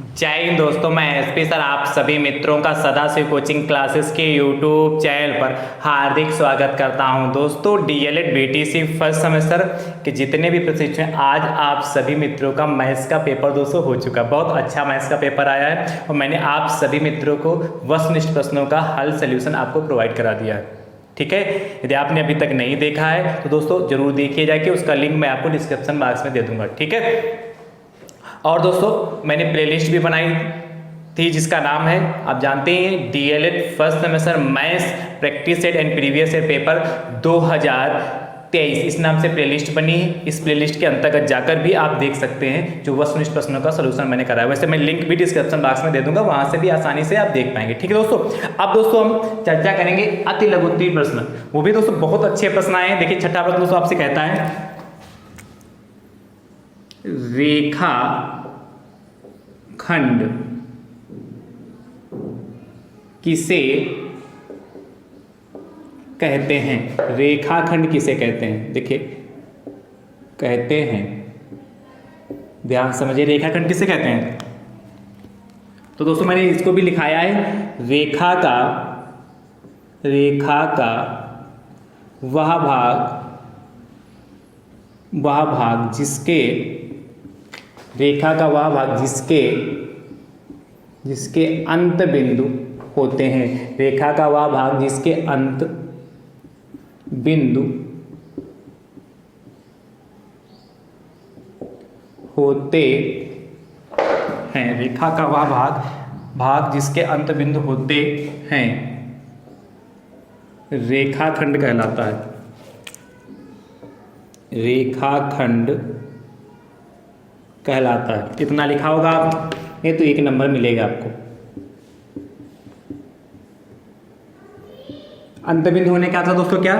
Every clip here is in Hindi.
जय हिंद दोस्तों, मैं एसपी सर आप सभी मित्रों का सदाशिव कोचिंग क्लासेस के यूट्यूब चैनल पर हार्दिक स्वागत करता हूं। दोस्तों डीएलएड बीटीसी फर्स्ट सेमेस्टर के जितने भी प्रशिक्षण हैं, आज आप सभी मित्रों का मैथ्स का पेपर दोस्तों हो चुका है। बहुत अच्छा मैथ्स का पेपर आया है और मैंने आप सभी मित्रों को वस्तुनिष्ठ प्रश्नों का हल सोल्यूशन आपको प्रोवाइड करा दिया है। ठीक है, यदि आपने अभी तक नहीं देखा है तो दोस्तों जरूर देखिए जाके, उसका लिंक मैं आपको डिस्क्रिप्शन बॉक्स में दे दूंगा। ठीक है, और दोस्तों मैंने प्लेलिस्ट भी बनाई थी जिसका नाम है, आप जानते हैं, DElEd first semester maths practice set and previous year paper 2023, इस नाम से प्लेलिस्ट बनी है। इस प्लेलिस्ट के अंतर्गत जाकर भी आप देख सकते हैं जो वस्तुनिष्ठ प्रश्नों का सलूशन मैंने कराया। वैसे मैं लिंक भी डिस्क्रिप्शन बॉक्स में दे दूंगा, वहां से भी आसानी से आप देख पाएंगे। ठीक है दोस्तों, अब दोस्तों हम चर्चा करेंगे अति लघु उत्तीर्ण प्रश्न। वो भी दोस्तों बहुत अच्छे प्रश्न आए हैं। देखिए छठा प्रश्न दोस्तों आपसे कहता है, रेखा खंड किसे कहते हैं? रेखाखंड किसे कहते हैं? देखिए कहते हैं, ध्यान समझिए, रेखाखंड किसे कहते हैं? तो दोस्तों मैंने इसको भी लिखाया है, रेखा का वह भाग जिसके, रेखा का वह भाग जिसके अंत बिंदु होते हैं। रेखा का वह भाग जिसके अंत बिंदु होते हैं। रेखा का वह भाग जिसके अंत बिंदु होते हैं रेखाखंड कहलाता है। रेखाखंड कहलाता है। इतना लिखा होगा आप, ये तो 1 नंबर मिलेगा आपको। अंतबिंदु होने का था दोस्तों क्या,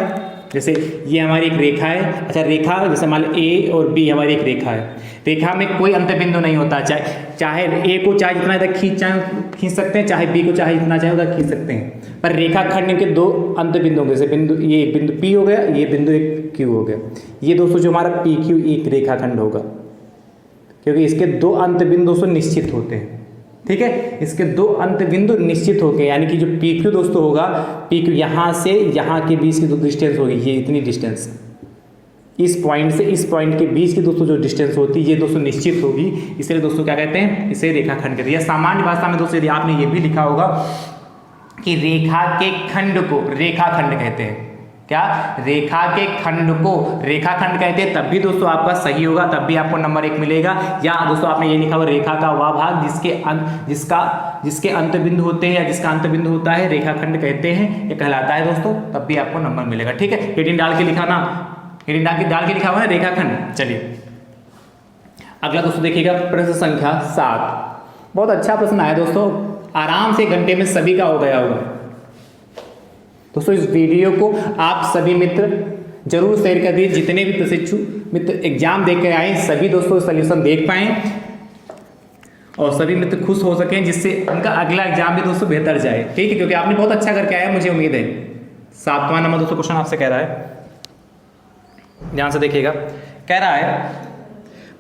जैसे ये हमारी एक रेखा है। अच्छा रेखा, जैसे मान लो ए और बी हमारी एक रेखा है। रेखा में कोई अंतबिंदु नहीं होता, चाहे ए को चाहे जितना इधर खींच सकते हैं, चाहे बी को चाहे जितना चाहे उधर खींच सकते हैं। पर रेखाखंड के 2 अंतबिंदु होंगे, जैसे बिंदु, ये एक बिंदु पी हो गया, ये बिंदु एक क्यू हो गया। ये दोस्तों जो हमारा पी क्यू एक रेखाखंड होगा, क्योंकि इसके 2 अंत बिंदु दोस्तों निश्चित होते हैं। ठीक है, इसके 2 अंत बिंदु निश्चित हो गए, यानी कि जो पी क्यू दोस्तों होगा, पी क्यू यहाँ से यहाँ के बीच की जो डिस्टेंस होगी, ये इतनी डिस्टेंस, इस पॉइंट से इस पॉइंट के बीच की दोस्तों जो डिस्टेंस होती है ये दोस्तों निश्चित होगी। इसलिए दोस्तों क्या कहते हैं, इसे रेखाखंड कहते हैं। सामान्य भाषा में दोस्तों यदि आपने ये भी लिखा होगा कि रेखा के खंड को रेखाखंड कहते हैं। क्या? रेखा के खंड को रेखाखंड कहते हैं, तब भी दोस्तों आपका सही होगा, तब भी आपको नंबर 1 मिलेगा। या दोस्तों आपने ये लिखा हुआ, रेखा का वह भाग जिसके अंत बिंदु होते हैं या जिसका अंत बिंदु होता है रेखाखंड कहते हैं, ये कहलाता है दोस्तों, तब भी आपको नंबर मिलेगा। ठीक है, हेडिंग डाल के लिखा ना, हेडिंग डाल के लिखा हुआ है रेखाखंड। चलिए अगला दोस्तों देखिएगा, प्रश्न संख्या 7। बहुत अच्छा प्रश्न आया दोस्तों, आराम से घंटे में सभी का हो गया होगा। दोस्तों इस वीडियो को आप सभी मित्र जरूर शेयर कर दीजिए, जितने भी प्रशिक्षु मित्र एग्जाम देकर आए सभी दोस्तों सॉल्यूशन देख पाएं और सभी मित्र खुश हो सकें, जिससे उनका अगला एग्जाम भी दोस्तों बेहतर जाए। ठीक है, क्योंकि आपने बहुत अच्छा करके आया, मुझे उम्मीद है। 7वां नंबर दोस्तों क्वेश्चन आपसे कह रहा है, ध्यान से देखिएगा। कह रहा है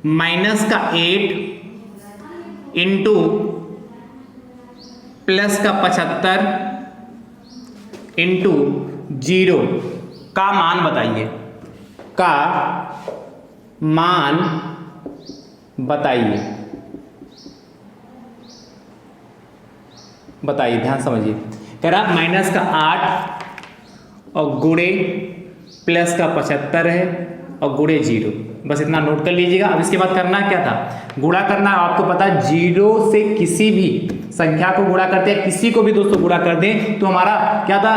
-8 इंटू +75 इंटू 0 का मान बताइए। का मान बताइए, ध्यान समझिए। कह रहा -8 और गुणे +75 है और गुणे 0, बस इतना नोट कर लीजिएगा। अब इसके बाद करना क्या था, गुणा करना। आपको पता है 0 से किसी भी संख्या को गुणा करते हैं, किसी को भी दोस्तों गुणा कर दें तो हमारा क्या था,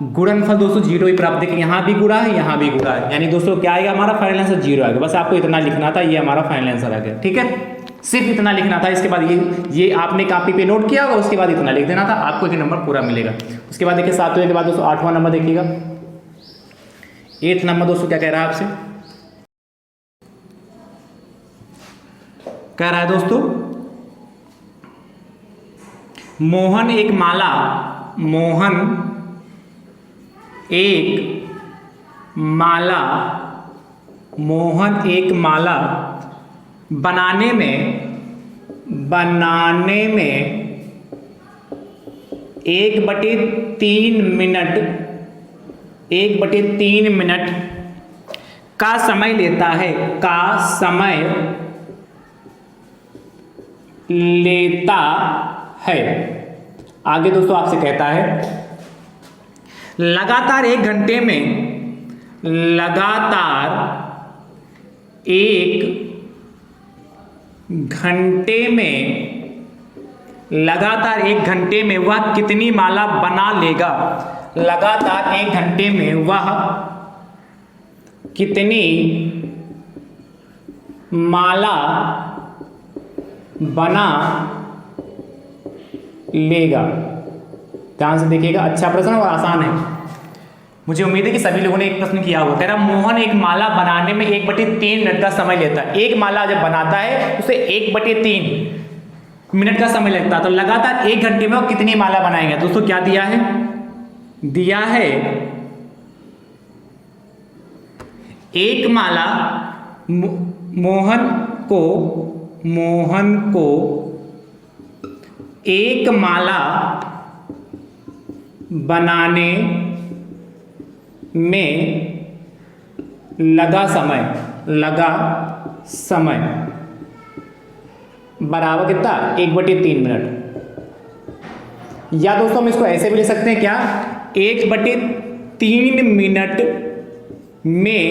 गुणनफल दोस्तों 0 ही प्राप्त है। यहाँ भी गुणा है, यहाँ भी गुणा है, यानी दोस्तों क्या आएगा, हमारा फाइनल आंसर 0 आएगा। बस आपको इतना लिखना था, ये हमारा फाइनल आंसर आ गया। ठीक है, सिर्फ इतना लिखना था। इसके बाद ये आपने कॉपी पे नोट किया होगा, उसके बाद इतना लिख देना था, आपको ये नंबर पूरा मिलेगा। उसके बाद देखिए 7वें के बाद दोस्तों 8वां नंबर देखिएगा। 8th नंबर दोस्तों क्या कह रहा है आपसे, कह रहा है दोस्तों, मोहन एक माला बनाने में बनाने में 1/3 मिनट का समय लेता है, का समय लेता है। आगे दोस्तों आपसे कहता है लगातार 1 घंटे में, लगातार 1 घंटे में वह कितनी माला बना लेगा। लगातार 1 घंटे में वह कितनी माला बना लेगा। ध्यान से देखिएगा, अच्छा प्रश्न और आसान है। मुझे उम्मीद है कि सभी लोगों ने एक प्रश्न किया होगा। कह रहा मोहन एक माला बनाने में 1/3 मिनट का समय लेता है। एक माला जब बनाता है उसे 1/3 मिनट का समय लगता है, तो लगातार 1 घंटे में वो कितनी माला बनाएगा। दोस्तों क्या दिया है, दिया है एक माला मोहन को एक माला बनाने में लगा समय बराबर कितना, 1/3 मिनट। या दोस्तों हम इसको ऐसे भी ले सकते हैं क्या, 1/3 मिनट में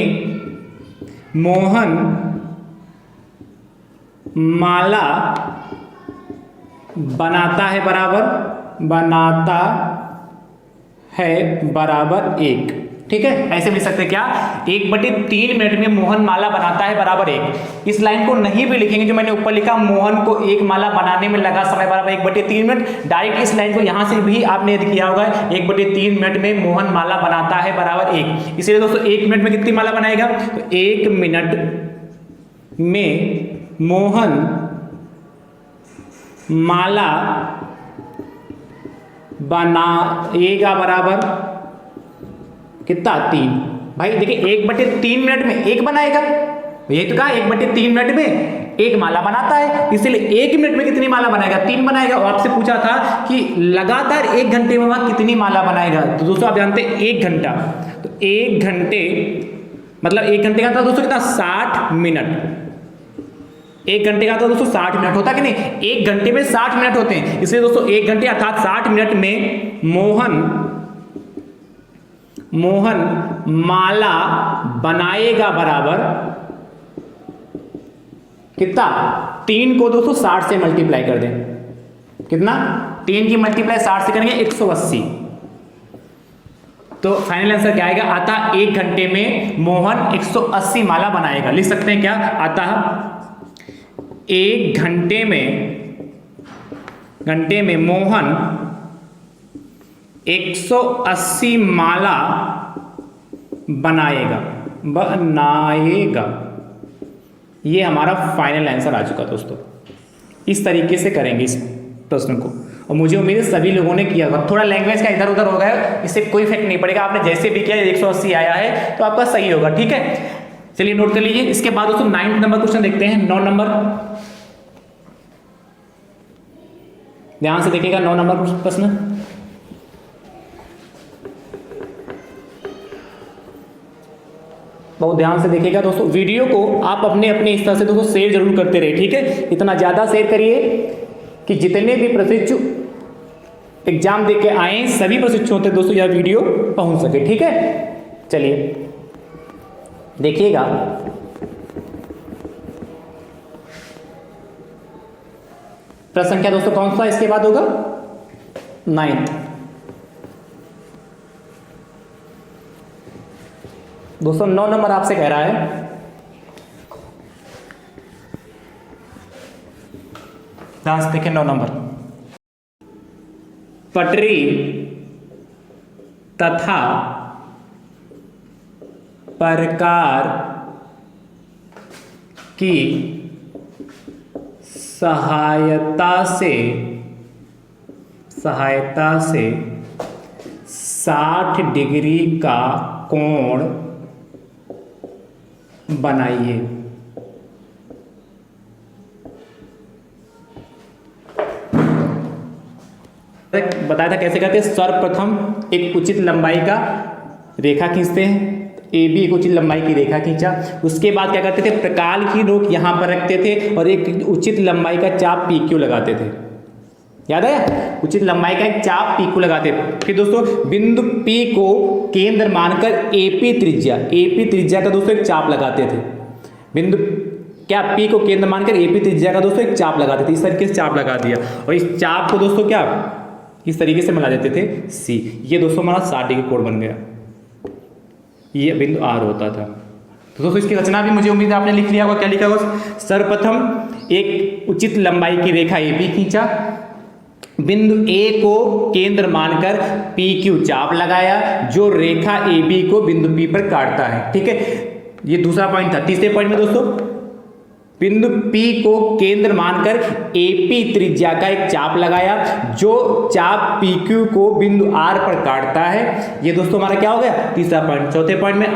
मोहन माला बनाता है बराबर 1। ठीक है, ऐसे भी सकते हैं क्या, 1/3 मिनट में मोहन माला बनाता है बराबर 1। इस लाइन को नहीं भी लिखेंगे जो मैंने ऊपर लिखा, मोहन को एक माला बनाने में लगा समय बराबर 1/3 मिनट। डायरेक्ट इस लाइन को यहां से भी आपने यदि किया होगा, 1/3 मिनट में मोहन माला बनाता है बराबर 1। इसलिए दोस्तों 1 मिनट में कितनी माला बनाएगा, तो 1 मिनट में मोहन माला बनाएगा बराबर कितना, 3। भाई देखिए 1/3 मिनट में 1 बनाएगा, ये तो कहा 1/3 मिनट में 1 माला बनाता है, इसलिए 1 मिनट में कितनी माला बनाएगा, 3 बनाएगा। और आपसे पूछा था कि लगातार 1 घंटे में वह कितनी माला बनाएगा। तो दोस्तों आप जानते हैं 1 घंटा, तो 1 घंटे मतलब 1 घंटे का था दोस्तों कितना, 60 मिनट। 1 घंटे का तो दोस्तों 60 मिनट होता है कि नहीं, 1 घंटे में 60 मिनट होते हैं। इसलिए दोस्तों 1 घंटे अर्थात 60 मिनट में मोहन माला बनाएगा बराबर कितना, 3 को दोस्तों 60 से मल्टीप्लाई कर दें, कितना, 3 की मल्टीप्लाई 60 से करेंगे 180। तो फाइनल आंसर क्या आएगा, आता 1 घंटे में मोहन 180 माला बनाएगा। लिख सकते हैं क्या, आता 1 घंटे में मोहन 180 माला बनाएगा। ये हमारा फाइनल आंसर आ चुका दोस्तों। इस तरीके से करेंगे इस प्रश्न को, और मुझे उम्मीद है सभी लोगों ने किया होगा। थोड़ा लैंग्वेज का इधर उधर हो गया, इससे कोई इफेक्ट नहीं पड़ेगा। आपने जैसे भी किया 180 आया है तो आपका सही होगा। ठीक है, चलिए नोट कर लीजिए। इसके बाद दोस्तों 9 नंबर क्वेश्चन देखते हैं। 9 नंबर, ध्यान से देखिएगा 9 नंबर प्रश्न। बहुत ध्यान से देखिएगा दोस्तों। वीडियो को आप अपने अपने इस तरह से दोस्तों शेयर जरूर करते रहे। ठीक है, इतना ज़्यादा शेयर करिए कि जितने भी प्रशिक्षु एग्जाम दे के आए सभी प्रशिक्षुओं तक दोस्तों यह वीडियो पहुंच सके। ठीक है, चलिए देखिएगा। प्रश्न संख्या दोस्तों कौन सा इसके बाद होगा, 9। दोस्तों 9 नंबर आपसे कह रहा है, ध्यान से देखें 9 नंबर, पटरी तथा प्रकार की सहायता से 60 डिग्री का कोण बनाइए। बताया था कैसे करते हैं। सर्वप्रथम एक उचित लंबाई का रेखा खींचते हैं, ए बी एक उचित लंबाई की रेखा खींचा, उसके बाद क्या करते थे, प्रकाल की नोक यहाँ पर रखते थे और एक उचित लंबाई का चाप पी क्यू लगाते थे। याद है, उचित लंबाई का एक चाप पी क्यू लगाते थे। फिर दोस्तों बिंदु P को केंद्र मानकर AP त्रिज्या का दोस्तों एक चाप लगाते थे। बिंदु क्या P को केंद्र मानकर AP त्रिज्या का दोस्तों एक चाप लगाते थे। इस तरीके से चाप लगा दिया और इस चाप को दोस्तों क्या इस तरीके से मिला देते थे C। ये दोस्तों हमारा 60 डिग्री कोण बन गया। ये बिंदु R होता था। तो दोस्तों इसकी रचना भी मुझे उम्मीद है आपने लिख लिया होगा। क्या लिखा होगा, सर्वप्रथम एक उचित लंबाई की रेखा AB खींचा, बिंदु A को केंद्र मानकर PQ चाप लगाया जो रेखा AB को बिंदु P पर काटता है। ठीक है, ये दूसरा पॉइंट था। तीसरे पॉइंट में दोस्तों बिंदु P को केंद्र मानकर AP त्रिज्या का एक चाप लगाया जो चाप PQ को बिंदु R पर काटता है। ये दोस्तों हमारा क्या हो गया, तीसरा पॉइंट। चौथे पॉइंट में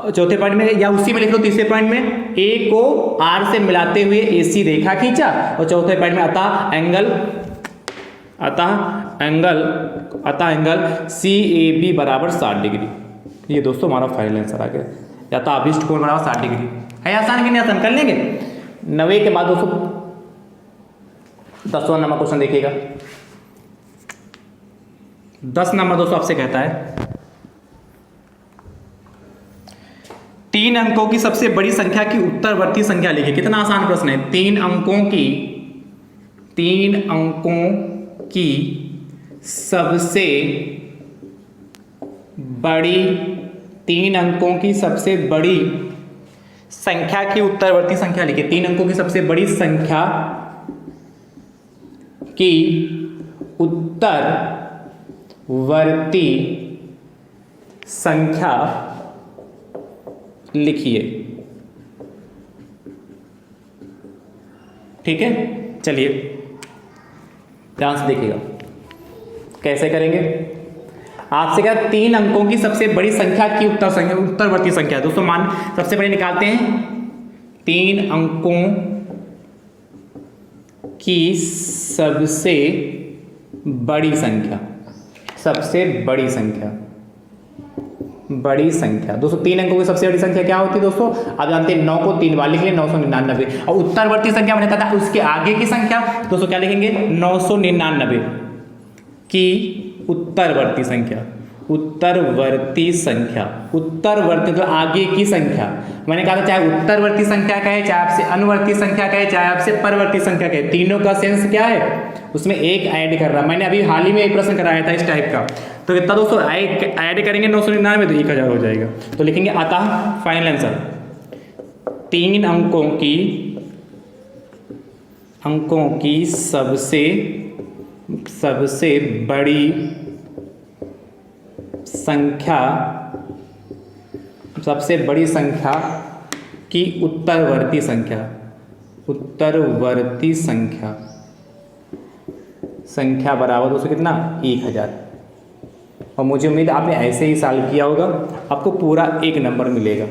चौथे पॉइंट में या उसी में लिख लो, तीसरे पॉइंट में A को R से मिलाते हुए AC रेखा खींचा और चौथे पॉइंट में अतः एंगल CAB बराबर 60 डिग्री। ये दोस्तों हमारा फाइनल आंसर आ गया। या तो अभिष्ट कोण बराबर 60 डिग्री। है आसान कि नहीं आसान, कर लेंगे। 90 के बाद दोस्तों 10वां नंबर क्वेश्चन देखिएगा। 10 नंबर दोस्तों आपसे कहता है 3 अंकों की सबसे बड़ी संख्या की उत्तरवर्ती संख्या लिखिए। कितना आसान प्रश्न है। 3 अंकों की सबसे बड़ी 3 अंकों की सबसे बड़ी संख्या की उत्तरवर्ती संख्या लिखिए। 3 अंकों की सबसे बड़ी संख्या की उत्तरवर्ती संख्या लिखिए। ठीक है, चलिए ध्यान से देखिएगा कैसे करेंगे। आपसे क्या 3 अंकों की सबसे बड़ी संख्या की उत्तरवर्ती संख्या। दोस्तों मान सबसे बड़ी निकालते हैं। 3 अंकों की सबसे बड़ी संख्या दोस्तों 3 अंकों की सबसे बड़ी संख्या क्या होती है दोस्तों, आप जानते हैं 9 को 3 बार लिख लें 999। और उत्तरवर्ती संख्या मैंने कहा था उसके आगे की संख्या दोस्तों क्या लिखेंगे 999 की उत्तरवर्ती मतलब आगे की संख्या। मैंने कहा था चाहे उत्तरवर्ती संख्या कहे, चाहे आपसे अनुवर्ती संख्या कहे, चाहे आपसे परवर्ती संख्या कहे, तीनों का सेंस क्या है, उसमें एक ऐड कर रहा। मैंने अभी हाल ही में एक प्रश्न कराया था इस टाइप का। तो कितना दोस्तों ऐड करेंगे 999 तो 1000 हो जाएगा। तो लिखेंगे अतः फाइनल आंसर 3 अंकों की सबसे बड़ी संख्या की उत्तरवर्ती संख्या बराबर दोस्तों कितना 1000। और मुझे उम्मीद है आपने ऐसे ही सॉल्व किया होगा, आपको पूरा 1 नंबर मिलेगा।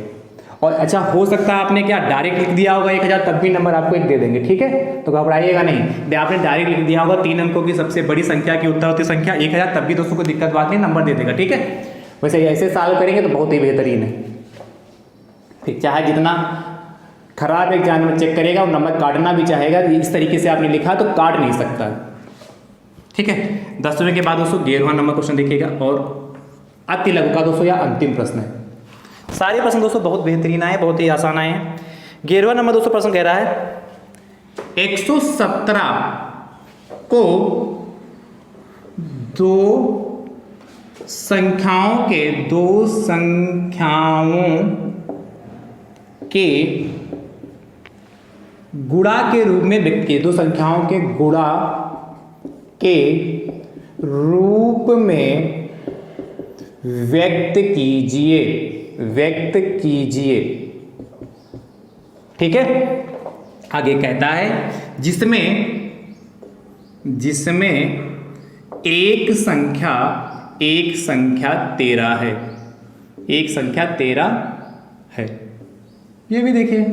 और अच्छा हो सकता है आपने क्या डायरेक्ट लिख दिया होगा 1000 तब भी नंबर आपको 1 दे देंगे। ठीक है, तो घबराइएगा नहीं। आपने डायरेक्ट लिख दिया होगा 3 अंकों की सबसे बड़ी संख्या की उत्तरवर्ती संख्या 1000 तब भी दोस्तों कोई दिक्कत बात नहीं, नंबर दे देगा। ठीक है, वैसे ऐसे सॉल्व करेंगे तो बहुत ही बेहतरीन है। ठीक, चाहे जितना खराब एग्जाम में चेक करेगा और नंबर काटना भी चाहेगा, इस तरीके से आपने लिखा तो काट नहीं सकता। ठीक है, 10वें के बाद दोस्तों 11वां नंबर क्वेश्चन देखिएगा और अति लघु का दोस्तों यह अंतिम प्रश्न है। सारे प्रश्न दोस्तों बहुत बेहतरीन आए, बहुत ही आसान आए हैं। 11वां नंबर दोस्तों प्रश्न कह रहा है 117 को 2 संख्याओं के गुणा के रूप में व्यक्त किए। 2 संख्याओं के गुणा के रूप में व्यक्त कीजिए। ठीक है, आगे कहता है जिसमें एक संख्या 13 है। एक संख्या 13 है। ये भी देखिए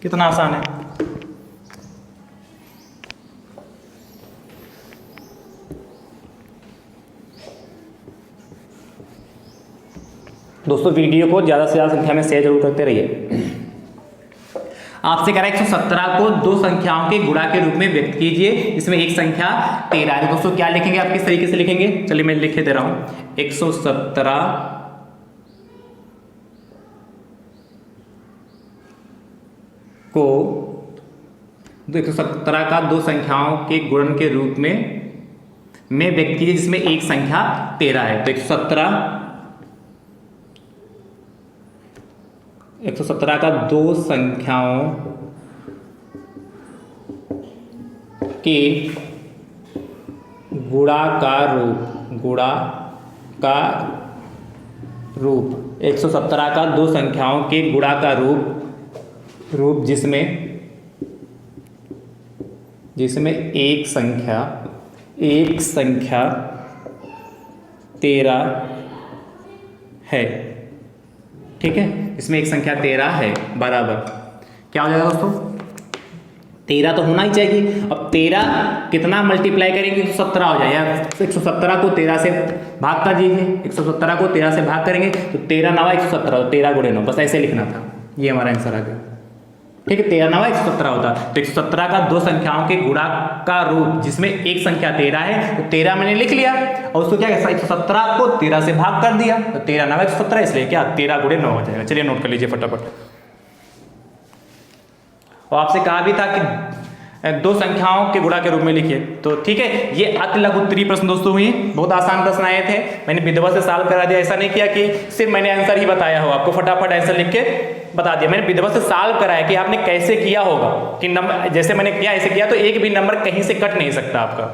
कितना आसान है। दोस्तों वीडियो को ज़्यादा से ज़्यादा संख्या में शेयर जरूर करते रहिए। आपसे कह रहा है 117 को दो संख्याओं के गुणा के रूप में व्यक्त कीजिए, इसमें एक संख्या 13 है। दोस्तों क्या लिखेंगे, आप किस तरीके से लिखेंगे, चलिए मैं लिख दे रहा हूं। 117 को 117 का दो संख्याओं के गुणन के रूप में व्यक्त कीजिए, जिसमें एक संख्या 13 है। तो 117 का दो संख्याओं के गुणा का रूप 117 का दो संख्याओं के गुणा का रूप जिसमें एक संख्या 13 है। ठीक है, इसमें एक संख्या 13 है, बराबर क्या हो जाएगा दोस्तों, 13 तो होना ही चाहिए। अब 13 कितना मल्टीप्लाई करेंगे, 117 हो जाएगा। 117 को 13 से भाग कर दीजिए, 117 को 13 से भाग करेंगे तो 13 9 117, 13 गुणे 9, बस ऐसे लिखना था, ये हमारा आंसर आ गया। ठीक है, 13 9 117 होता। तो 117 का दो संख्याओं के गुणा का रूप जिसमें एक संख्या 13 है, तो 13 मैंने लिख लिया और उसको क्या 117 को 13 से भाग कर दिया, तो 13 9 117, इसलिए क्या 13 गुणे 9 हो जाएगा। चलिए नोट कर लीजिए फटाफट। और आपसे कहा भी था कि दो संख्याओं के गुणा के रूप में लिखिए, तो ठीक है। ये अति लघु उत्तरीय प्रश्न दोस्तों हुए, बहुत आसान प्रश्न आए थे, मैंने विधिवत से सॉल्व करा दिया। ऐसा नहीं किया कि सिर्फ मैंने आंसर ही बताया हो, आपको फटाफट आंसर लिख के बता दिया। मैंने विधिवत से सॉल्व कराया कि आपने कैसे किया होगा, कि नंबर जैसे मैंने किया ऐसे किया तो एक भी नंबर कहीं से कट नहीं सकता आपका।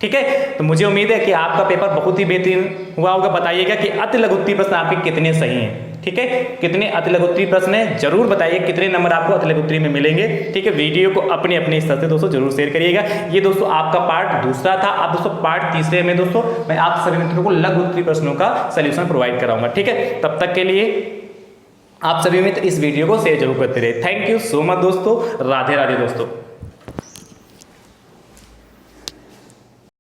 ठीक है, तो मुझे उम्मीद है कि आपका पेपर बहुत ही बेहतरीन हुआ होगा। बताइएगा कि अति लघु उत्तरीय प्रश्न आपके कितने सही हैं। ठीक है, कितने अति लघु उत्तरीय प्रश्न हैं, जरूर बताइए कितने नंबर आपको अति लघु उत्तरीय में मिलेंगे। ठीक है, वीडियो को अपने अपने स्तर से दोस्तों जरूर शेयर करिएगा। ये दोस्तों आपका पार्ट दूसरा था। अब दोस्तों पार्ट तीसरे में दोस्तों मैं आप सभी मित्रों को लघु उत्तरीय प्रश्नों का सलूशन प्रोवाइड कराऊंगा। ठीक है, तब तक के लिए आप सभी मित्र इस वीडियो को शेयर जरूर करते रहे। थैंक यू सो मच दोस्तों, राधे राधे दोस्तों।